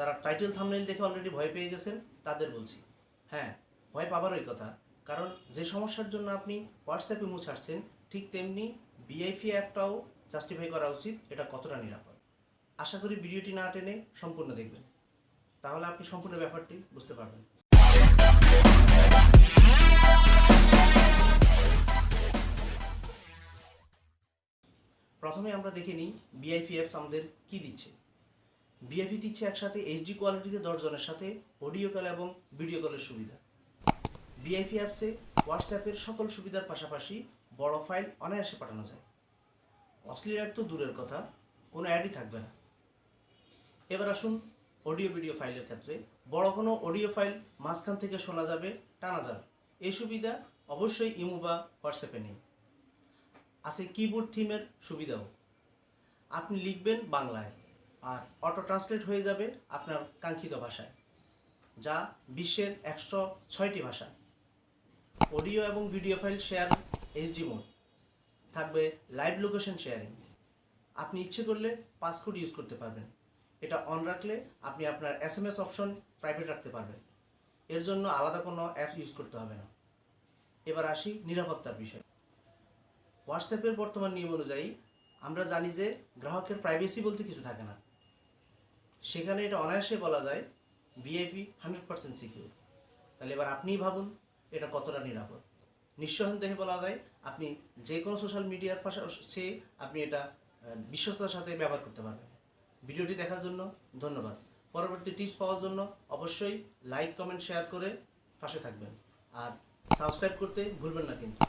যারা title thumbnail দেখে already ভয় পেয়ে গেছেন তাদের বলছি, হ্যাঁ ভয় পাবারই কথা, কারণ যে সমস্যার জন্য আপনি হোয়াটসঅ্যাপে ইমো ছাড়ছেন ঠিক তেমনি ভিআইপি অ্যাপটাও জাস্টিফাই করা উচিত এটা কতটা নিরাপদ। আশা করি ভিডিওটি না টেনে সম্পূর্ণ দেখবেন, তাহলে আপনি সম্পূর্ণ ব্যাপারটি বুঝতে পারবেন। প্রথমে আমরা দেখে নিই ভিআইপি অ্যাপস আমাদের কি দিচ্ছে। ভিআইপি দিচ্ছে একসাথে এইচডি কোয়ালিটিতে 10 জনের সাথে অডিও কল এবং ভিডিও কলের সুবিধা। ভিআইপি অ্যাপসে হোয়াটসঅ্যাপের সকল সুবিধার পাশাপাশি বড় ফাইল অনায়াসে পাঠানো যায়। অশ্লীল অ্যাড তো দূরের কথা, কোনো অ্যাডই থাকবে না। এবার আসুন অডিও ভিডিও ফাইলের ক্ষেত্রে, বড় কোনো অডিও ফাইল মাঝখান থেকে শোনা যাবে, টানা যাবে। এই সুবিধা অবশ্যই ইমো বা হোয়াটসঅ্যাপে নেই। আছে কিবোর্ড থিমের সুবিধাও। আপনি লিখবেন বাংলায় আর অটো ট্রান্সলেট হয়ে যাবে আপনার কাঙ্ক্ষিত ভাষায়, যা বিশ্বের 106টি ভাষা। অডিও এবং video file share HD mode থাকবে, লাইভ লোকেশন শেয়ারিং। আপনি ইচ্ছে করলে পাসকোড ইউজ করতে পারবেন। এটা অন রাখলে আপনি আপনার SMS অপশন প্রাইভেট রাখতে পারবেন। এর জন্য আলাদা কোনো অ্যাপস ইউজ করতে হবে না। এবার আসি নিরাপত্তার বিষয়। হোয়াটসঅ্যাপের বর্তমান নিয়ম অনুযায়ী আমরা জানি যে গ্রাহকের প্রাইভেসি বলতে কিছু থাকে না। সেখানে এটা অনায়াসে বলা যায় ভিআইপি 100% সিকিউর। তাহলে এবার আপনিই ভাবুন এটা কতটা নিরাপদ। নিঃসন্দেহে বলা যায় আপনি যে কোনো সোশ্যাল মিডিয়ার পাশাপাশি আপনি এটা বিশ্বস্ততার সাথে ব্যবহার করতে পারবেন। ভিডিওটি দেখার জন্য ধন্যবাদ। পরবর্তী টিপস পাওয়ার জন্য অবশ্যই লাইক, কমেন্ট, শেয়ার করে পাশে থাকবেন। আর সাবস্ক্রাইব করতে ভুলবেন না কিন্তু।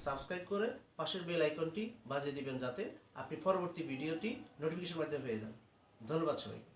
সাবস্ক্রাইব করে পাশের বেল আইকনটি বাজিয়ে দিবেন যাতে আপনি পরবর্তী ভিডিওটি নোটিফিকেশন মাধ্যমে পেয়ে যান। ধন্যবাদ সবাইকে।